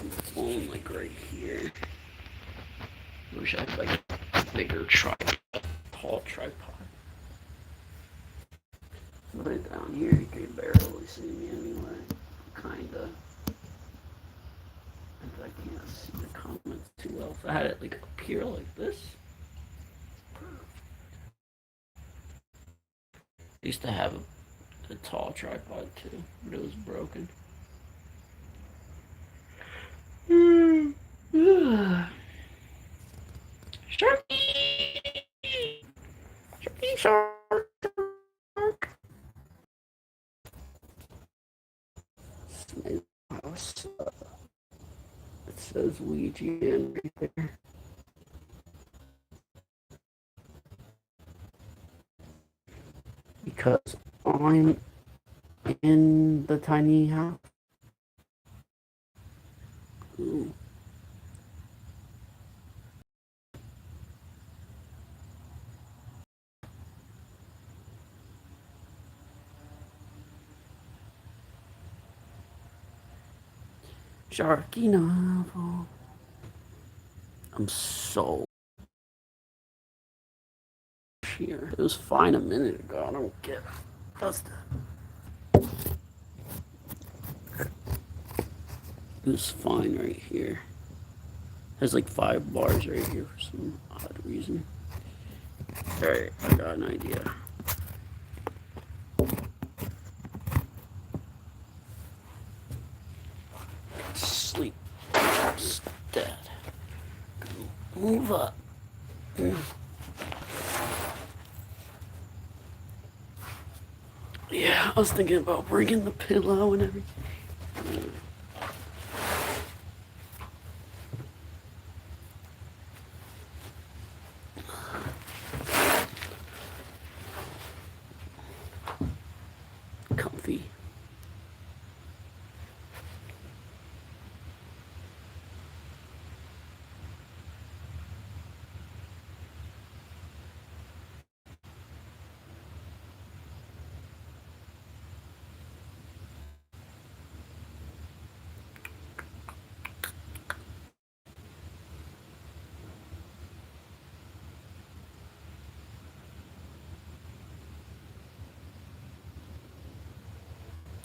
phone like right here. Wish I had like a bigger tripod, tall tripod. Put it down here, you can barely see me anyway. Kinda. If I can't see the comments too well. If I had it like up here like this. I used to have a tall tripod too, but it was broken. Sharky! Sharky, shark! House. It says Ouija right there. Because I'm in the tiny house. Ooh. Sharky novel. I'm so here. It was fine a minute ago. I don't get it. Does that? It was fine right here. There's like 5 bars right here for some odd reason. Alright, I got an idea. Sleep instead. Move up. Yeah, I was thinking about bringing the pillow and everything. Comfy.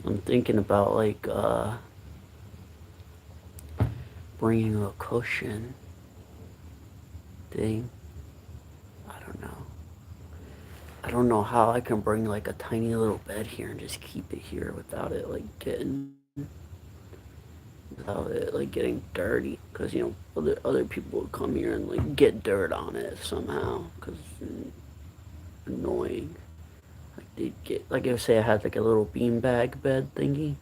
I'm thinking about like bringing a cushion thing. I don't know. I don't know how I can bring like a tiny little bed here and just keep it here without it like getting dirty. Because you know other people would come here and like get dirt on it somehow. Because it's annoying. Like they'd get like if say I had like a little beanbag bed thingy.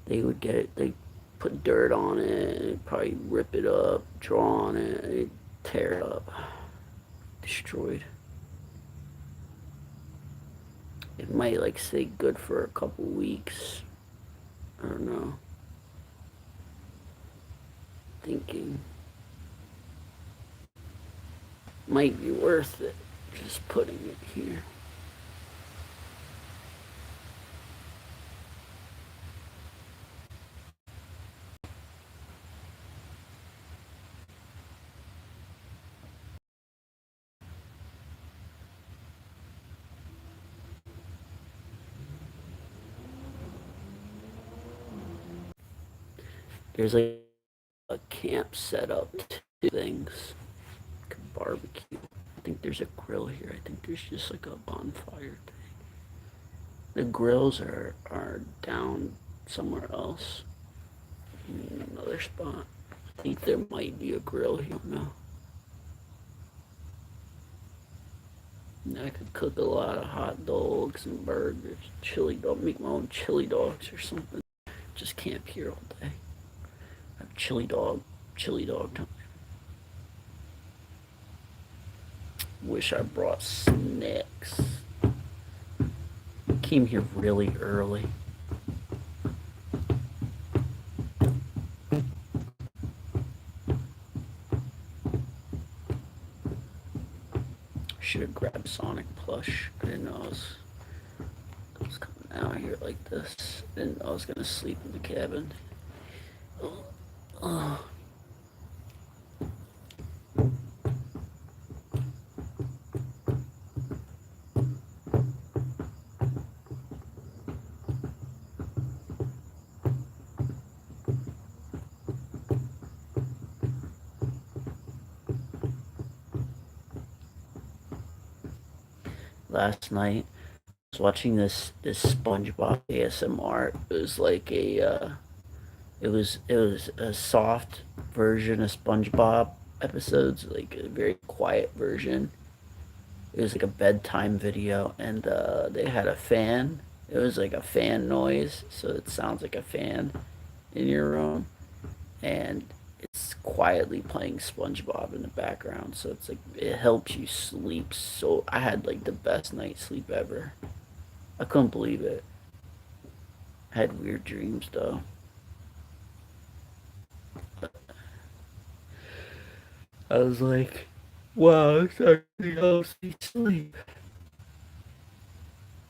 They would get it. They put dirt on it, probably rip it up, draw on it, tear it up, destroyed. It might like stay good for a couple weeks. I don't know. Thinking might be worth it just putting it here. There's like a camp set up, 2 things. Like a barbecue. I think there's a grill here. I think there's just like a bonfire thing. The grills are down somewhere else. In another spot. I think there might be a grill here now. And I could cook a lot of hot dogs and burgers, chili dog, make my own chili dogs or something. Just camp here all day. Have chili dog time. Wish I brought snacks. Came here really early. Should have grabbed Sonic plush. I didn't know I was coming out here like this. I didn't know I was gonna sleep in the cabin. Oh. Last night I was watching this SpongeBob ASMR. It was like it was a soft version of SpongeBob episodes, like a very quiet version. It was like a bedtime video, and they had a fan. It was like a fan noise, so it sounds like a fan in your room, and it's quietly playing SpongeBob in the background. So it's like it helps you sleep. So I had like the best night's sleep ever. I couldn't believe it. I had weird dreams though. I was like, wow, this actually helps me sleep.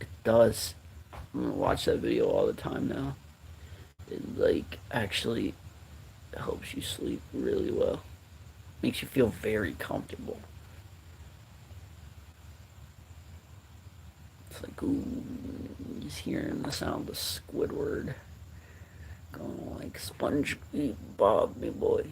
It does. I'm gonna watch that video all the time now. It like actually helps you sleep really well. Makes you feel very comfortable. It's like, ooh, just hearing the sound of Squidward going like sponge Bob, me boy.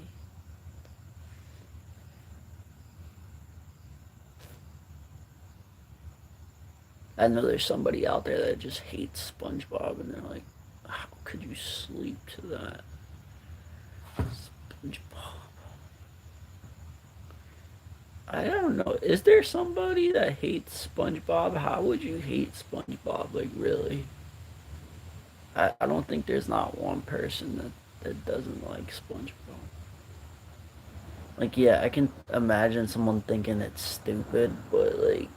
I know there's somebody out there that just hates SpongeBob, and they're like, how could you sleep to that? SpongeBob. I don't know. Is there somebody that hates SpongeBob? How would you hate SpongeBob? Like, really? I don't think there's not one person that doesn't like SpongeBob. Like, yeah, I can imagine someone thinking it's stupid, but like,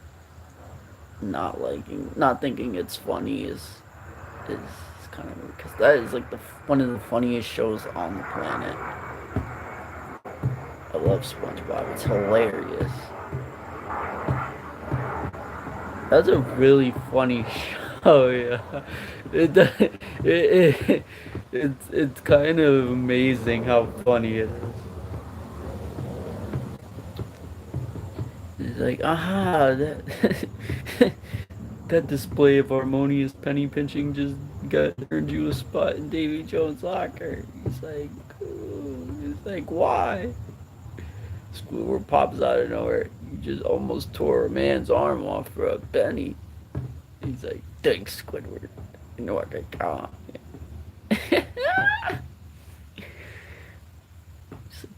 not thinking it's funny is kind of because that is like the one of the funniest shows on the planet. I love SpongeBob. It's hilarious. That's a really funny show. Yeah, it's kind of amazing how funny it is. It's like, aha, that display of harmonious penny pinching just got earned you a spot in Davy Jones' locker. He's like, ooh. He's like, why? Squidward pops out of nowhere. You just almost tore a man's arm off for a penny. He's like, thanks, Squidward. You know what I got?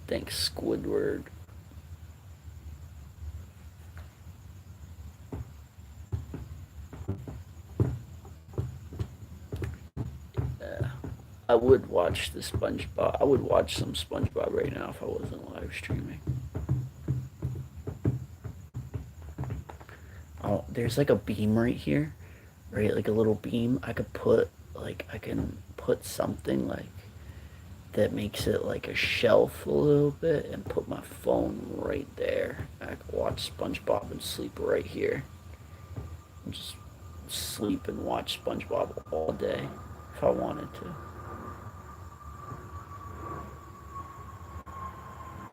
Thanks, Squidward. I would watch the SpongeBob. I would watch some SpongeBob right now if I wasn't live streaming. Oh, there's like a beam right here, right? Like a little beam. I can put something like that makes it like a shelf a little bit and put my phone right there. I can watch SpongeBob and sleep right here. And just sleep and watch SpongeBob all day if I wanted to.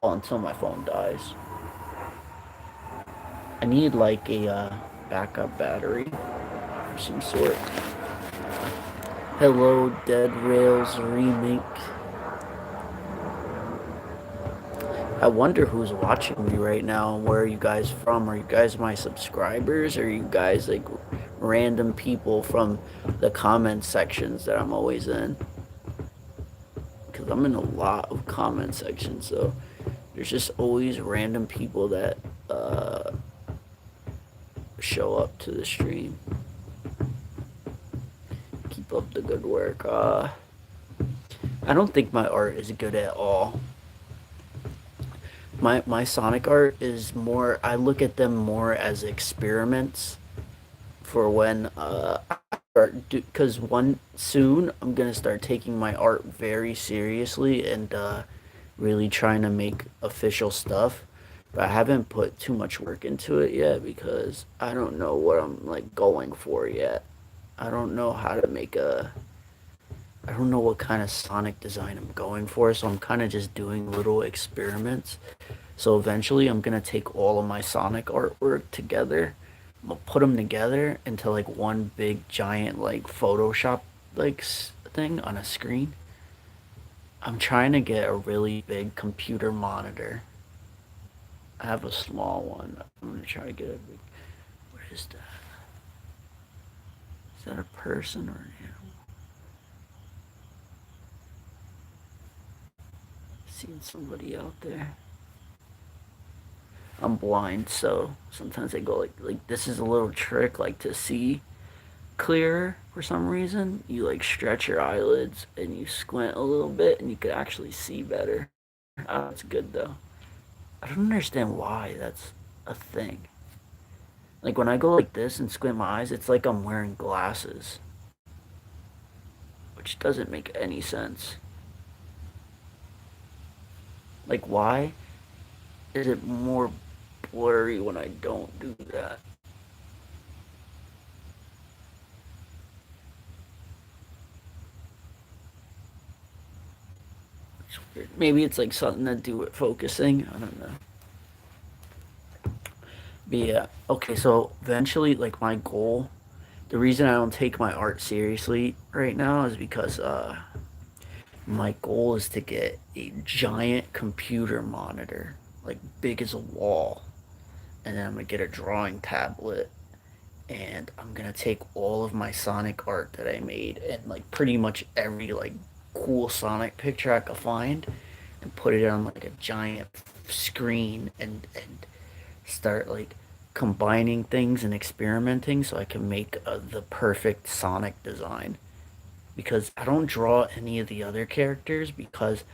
Well, until my phone dies. I need like a backup battery of some sort. Hello, Dead Rails Remake. I wonder who's watching me right now and where are you guys from? Are you guys my subscribers? Or are you guys like random people from the comment sections that I'm always in? Because I'm in a lot of comment sections, so there's just always random people that show up to the stream. Keep up the good work. I don't think my art is good at all. My Sonic art is more, I look at them more as experiments for when because soon I'm gonna start taking my art very seriously and really trying to make official stuff. But I haven't put too much work into it yet because I don't know what I'm like going for yet. I don't know how to make I don't know what kind of Sonic design I'm going for, so I'm kind of just doing little experiments. So eventually I'm gonna take all of my Sonic artwork together. I'm gonna put them together into like one big giant like Photoshop like thing on a screen. I'm trying to get a really big computer monitor. I have a small one. I'm gonna try to get a big. What is that? Is that a person or an animal? Seeing somebody out there. I'm blind, so sometimes I go like this is a little trick like to see clearer for some reason. You like stretch your eyelids and you squint a little bit and you could actually see better. That's good though. I don't understand why that's a thing. Like when I go like this and squint my eyes, it's like I'm wearing glasses, which doesn't make any sense. Like why is it more blurry when I don't do that? It's weird. Maybe it's like something to do with focusing. I don't know. But yeah, okay, so eventually, like my goal, the reason I don't take my art seriously right now is because my goal is to get a giant computer monitor, like big as a wall, and then I'm gonna get a drawing tablet, and I'm gonna take all of my Sonic art that I made and like pretty much every like cool Sonic picture I could find, and put it on like a giant screen and start like combining things and experimenting so I can make the perfect Sonic design. Because I don't draw any of the other characters because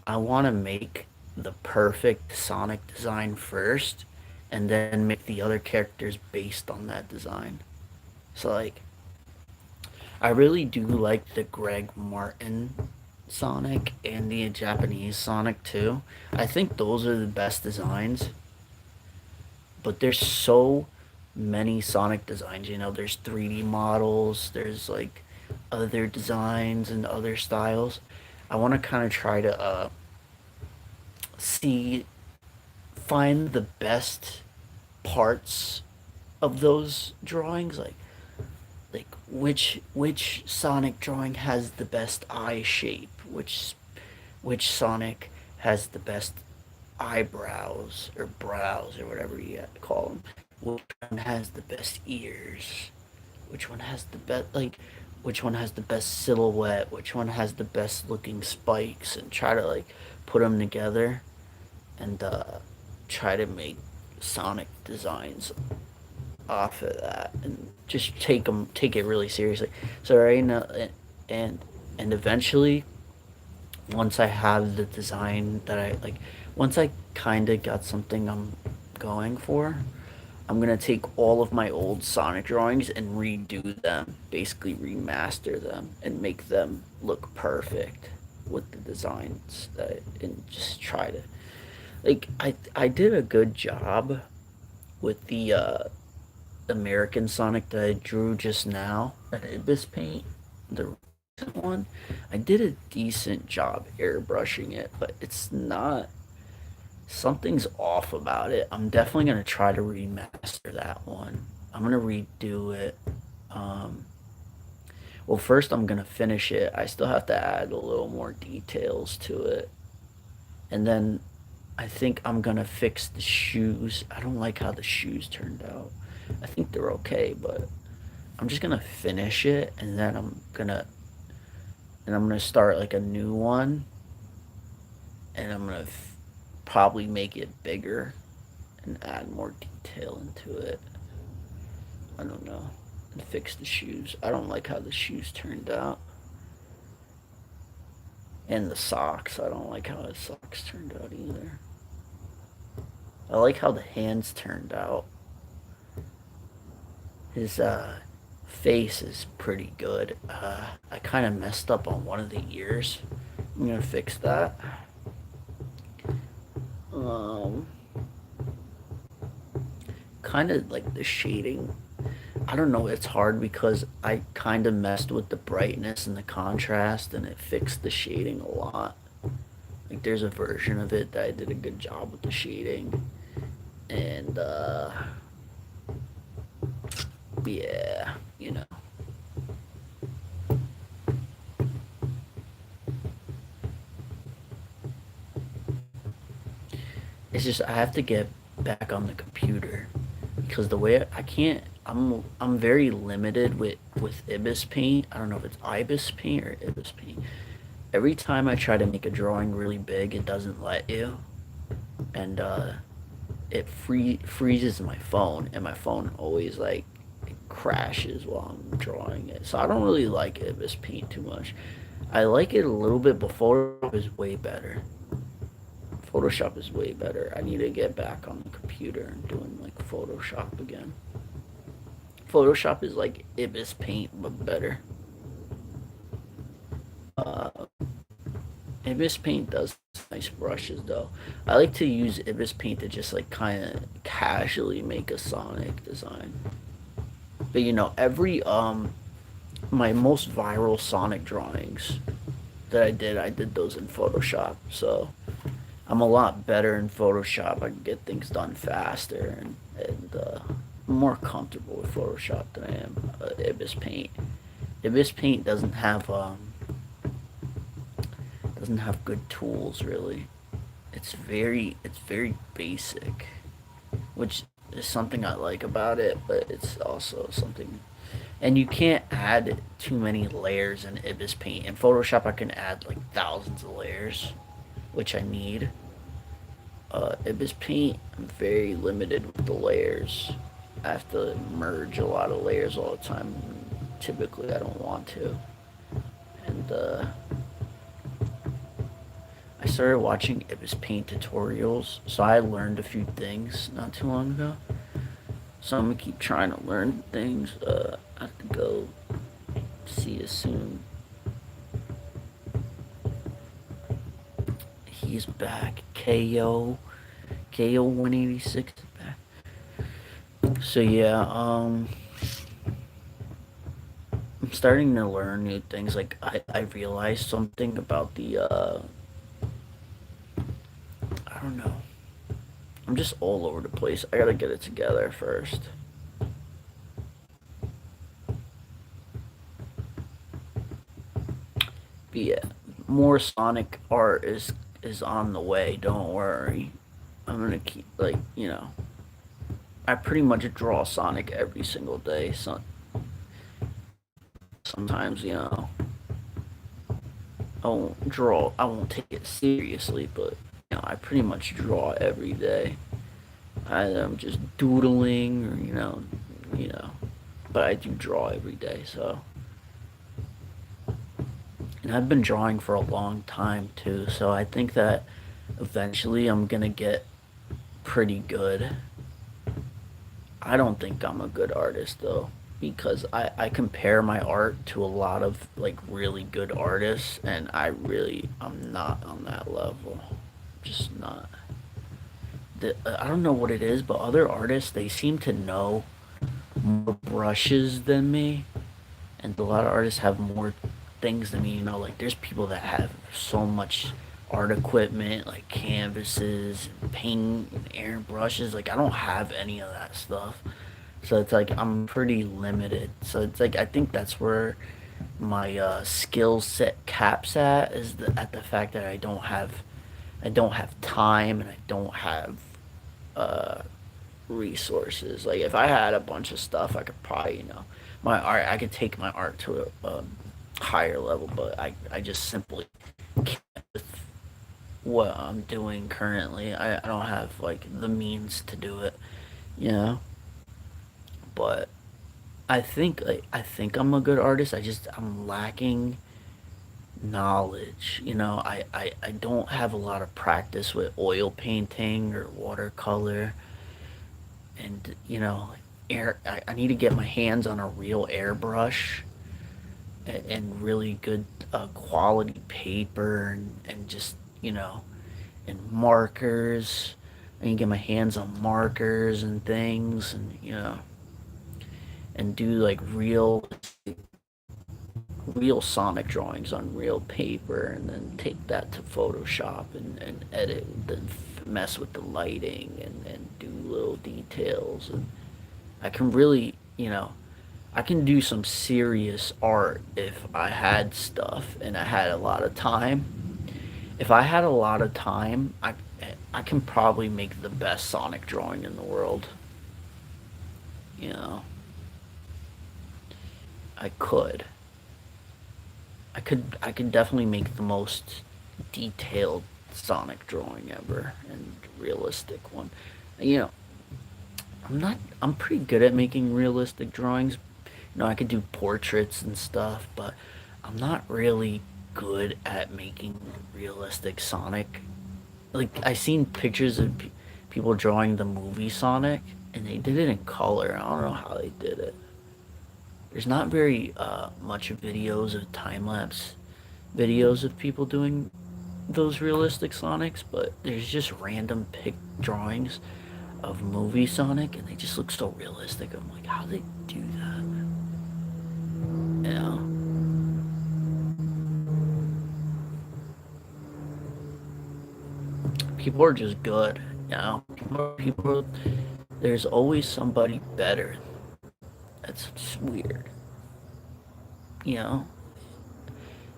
I want to make the perfect Sonic design first and then make the other characters based on that design. So like I really do like the Greg Martin Sonic and the Japanese Sonic too. I think those are the best designs, but there's so many Sonic designs. You know, there's 3D models, there's like other designs and other styles. I want to kind of try to see, find the best parts of those drawings, like which Sonic drawing has the best eye shape, which Sonic has the best eyebrows or brows or whatever you call them. Which one has the best ears? Which one has the best like? Which one has the best silhouette? Which one has the best looking spikes? And try to like put them together and try to make Sonic designs off of that and just take it really seriously. So right now, and and eventually once I have the design that I like, once I kind of got something I'm going for, I'm gonna take all of my old Sonic drawings and redo them, basically remaster them and make them look perfect with the designs that, and just try to like I did a good job with the American Sonic that I drew just now at Ibis Paint, the recent one. I did a decent job airbrushing it, but it's not. Something's off about it. I'm definitely gonna try to remaster that one. I'm gonna redo it. Um, well, first I'm gonna finish it. I still have to add a little more details to it, and then I think I'm gonna fix the shoes. I don't like how the shoes turned out. I think they're okay, but I'm just gonna finish it, and then I'm gonna start like a new one, and I'm gonna probably make it bigger and add more detail into it. I don't know. And fix the shoes. I don't like how the shoes turned out. And the socks. I don't like how his socks turned out either. I like how the hands turned out. His face is pretty good. I kind of messed up on one of the ears. I'm gonna fix that. Um, kind of like the shading. I don't know, it's hard because I kind of messed with the brightness and the contrast and it fixed the shading a lot. Like there's a version of it that I did a good job with the shading. And yeah, you know. It's just I have to get back on the computer because the way I can't I'm very limited with Ibis Paint. I don't know if it's Ibis Paint or Ibis Paint. Every time I try to make a drawing really big, it doesn't let you, and it freezes my phone, and my phone always like it crashes while I'm drawing it. So I don't really like Ibis Paint too much. I like it a little bit, but Photoshop is way better. Photoshop is way better. I need to get back on the computer and doing like Photoshop again. Photoshop is like Ibis Paint but better. Uh, Ibis Paint does nice brushes though. I like to use Ibis Paint to just like kind of casually make a Sonic design. But you know, every my most viral Sonic drawings that I did those in Photoshop. So I'm a lot better in Photoshop. I can get things done faster and I'm more comfortable with Photoshop than I am Ibis Paint. Ibis Paint doesn't have good tools really. It's very basic, which is something I like about it, but it's also something. And you can't add too many layers in Ibis Paint. In Photoshop, I can add like thousands of layers, which I need. Ibis Paint, I'm very limited with the layers. I have to merge a lot of layers all the time. Typically, I don't want to. And I started watching Ibis Paint tutorials, so I learned a few things not too long ago. So I'm gonna keep trying to learn things. I have to go see you soon. He's back. KO 186 is back. So yeah, I'm starting to learn new things. Like I realized something about the I don't know. I'm just all over the place. I gotta get it together first. But yeah, more Sonic art is on the way. Don't worry. I'm gonna keep like I pretty much draw Sonic every single day. So sometimes I won't draw. I won't take it seriously, but I pretty much draw every day. I'm just doodling, or you know. But I do draw every day, so. And I've been drawing for a long time too, so I think that eventually I'm gonna get pretty good. I don't think I'm a good artist though, because I compare my art to a lot of like really good artists, and I'm not on that level. Just not. I don't know what it is, but other artists they seem to know more brushes than me, and a lot of artists have more things than me. Like there's people that have so much art equipment, like canvases, and paint, and airbrushes. Like I don't have any of that stuff, so it's like I'm pretty limited. So it's like I think that's where my skill set caps at at the fact that I don't have time and I don't have uh resources. Like if I had a bunch of stuff, I could probably, my art. I could take my art to a higher level, but I just simply can't with what I'm doing currently. I don't have like the means to do it, you know. But I think I'm a good artist. I'm lacking knowledge. I don't have a lot of practice with oil painting or watercolor, and I need to get my hands on a real airbrush and really good quality paper and just and markers. I need to get my hands on markers and things, and and do like real Sonic drawings on real paper, and then take that to Photoshop and edit, then mess with the lighting and do little details. And I can really, I can do some serious art if I had stuff and I had a lot of time. If I had a lot of time, I can probably make the best Sonic drawing in the world. You know, I could. I could definitely make the most detailed Sonic drawing ever and realistic one. You know, I'm pretty good at making realistic drawings. I could do portraits and stuff, but I'm not really good at making realistic Sonic. Like I seen pictures of people drawing the movie Sonic, and they did it in color. I don't know how they did it. There's not very much videos of time lapse videos of people doing those realistic Sonics, but there's just random pic drawings of movie Sonic, and they just look so realistic. I'm like, how do they do that? You know, people are just good. There's always somebody better. That's just weird. You know,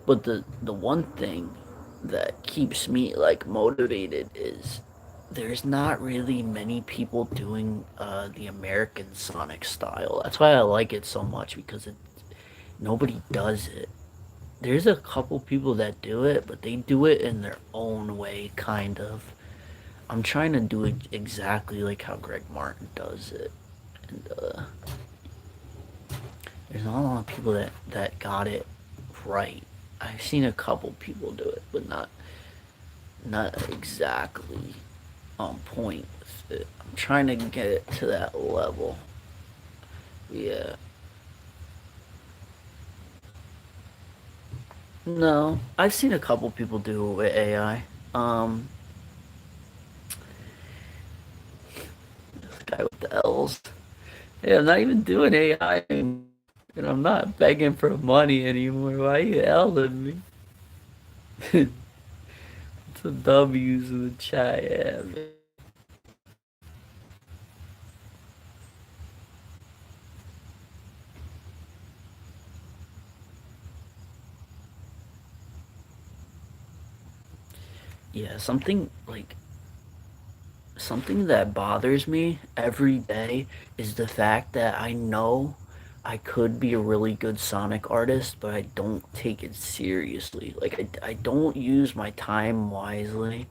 but the one thing that keeps me like motivated is there's not really many people doing the American Sonic style. That's why I like it so much because nobody does it. There's a couple people that do it, but they do it in their own way, kind of. I'm trying to do it exactly like how Greg Martin does it, and there's not a lot of people that got it right. I've seen a couple people do it, but not exactly on point with it. I'm trying to get it to that level. Yeah. No, I've seen a couple people do it with AI. This guy with the L's. Yeah, I'm not even doing AI, and I'm not begging for money anymore. Why are you L'ing me? Some W's in the chat. Yeah, man. Yeah, something that bothers me every day is the fact that I know I could be a really good Sonic artist, but I don't take it seriously. Like, I don't use my time wisely,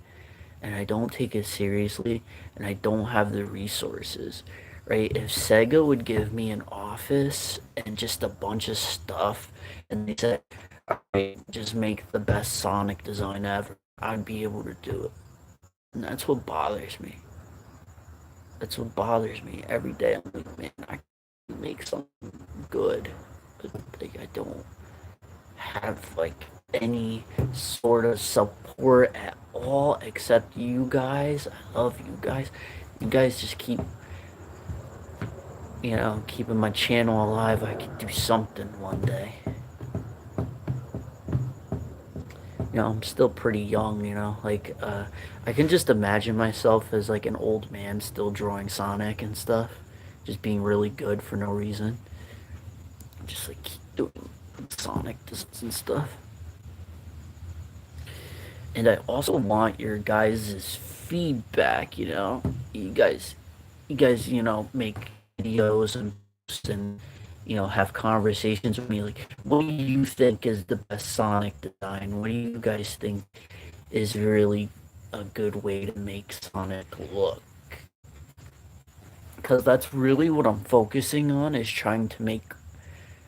and I don't take it seriously, and I don't have the resources, right? If Sega would give me an office and just a bunch of stuff, and they said, all right, just make the best Sonic design ever, I'd be able to do it. And that's what bothers me. That's what bothers me every day. I'm like, man, I can make something good, but like I don't have like any sort of support at all except you guys. I love you guys. You guys just keep, keeping my channel alive. I could do something one day. I'm still pretty young, I can just imagine myself as like an old man still drawing Sonic and stuff, just being really good for no reason. Just like keep doing Sonic and stuff. And I also want your guys' feedback, you guys, make videos and post and have conversations with me like, what do you think is the best Sonic design? What do you guys think is really a good way to make Sonic look? Because that's really what I'm focusing on, is trying to make,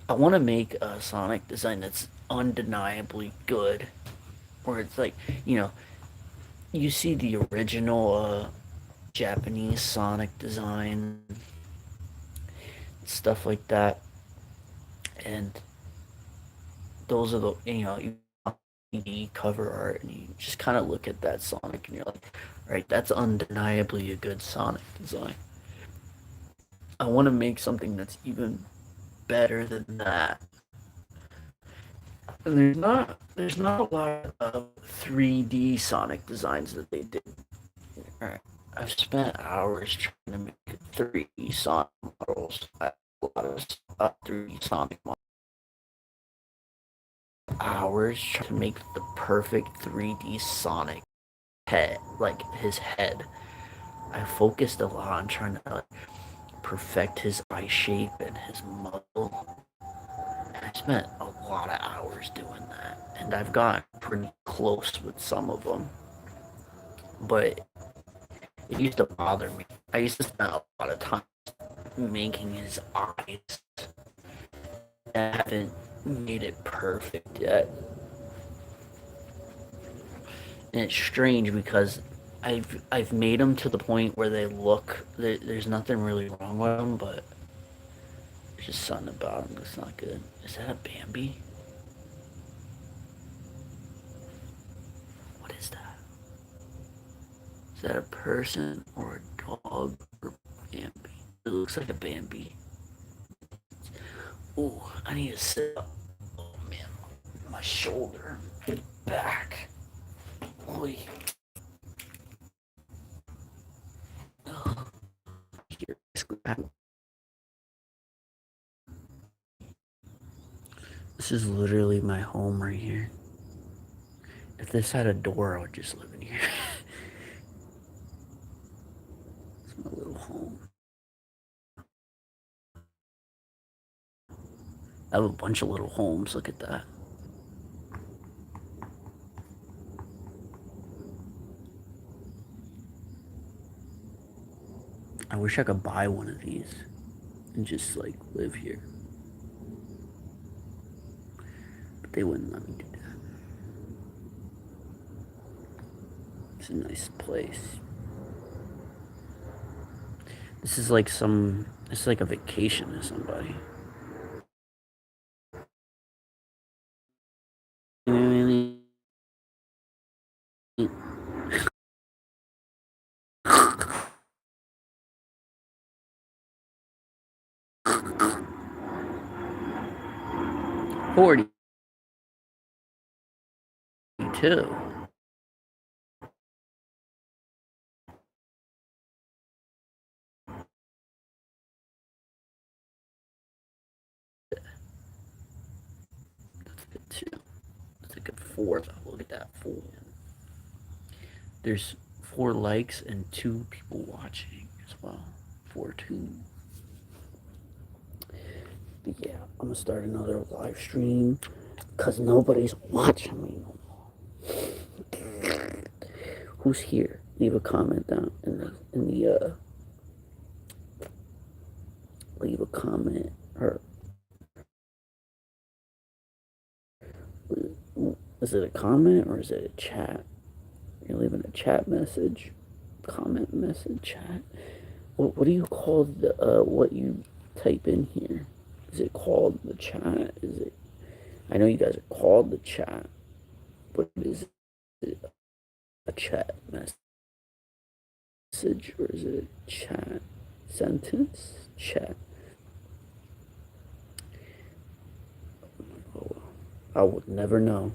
I want to make a Sonic design that's undeniably good, where it's like, you know you see the original Japanese Sonic design, stuff like that, and those are the cover art, and you just kind of look at that Sonic and you're like, all right, that's undeniably a good Sonic design. I want to make something that's even better than that. And there's not a lot of 3D Sonic designs that they did. Right. I've spent hours trying to make 3D Sonic models. A lot of 3D Sonic models. Hours trying to make the perfect 3D Sonic head, like his head. I focused a lot on trying to perfect his eye shape and his muzzle. I spent a lot of hours doing that, and I've gotten pretty close with some of them. But it used to bother me. I used to spend a lot of time making his eyes. I haven't made it perfect yet. And it's strange because I've made them to the point where they look there's nothing really wrong with them, but there's just something about them that's not good. Is that a Bambi? What is that? Is that a person or a dog or Bambi? It looks like a Bambi. Ooh, I need to sit up. Oh man, my shoulder, back. Oy. This is literally my home right here. If this had a door, I would just live in here. It's my little home. I have a bunch of little homes. Look at that. I wish I could buy one of these and just like live here. But they wouldn't let me do that. It's a nice place. This is like it's like a vacation to somebody. 42. That's good too. That's a good 4. Look at that 4. There's 4 likes and 2 people watching as well. 4-2. But yeah, I'm gonna start another live stream because nobody's watching me no more. Who's here? Leave a comment down leave a comment, or is it a comment or is it a chat? You're leaving a chat message, comment message, chat. What do you call what you type in here? Is it called the chat? Is it? I know you guys are called the chat, but is it a chat message or is it a chat sentence? Chat. Oh, I would never know.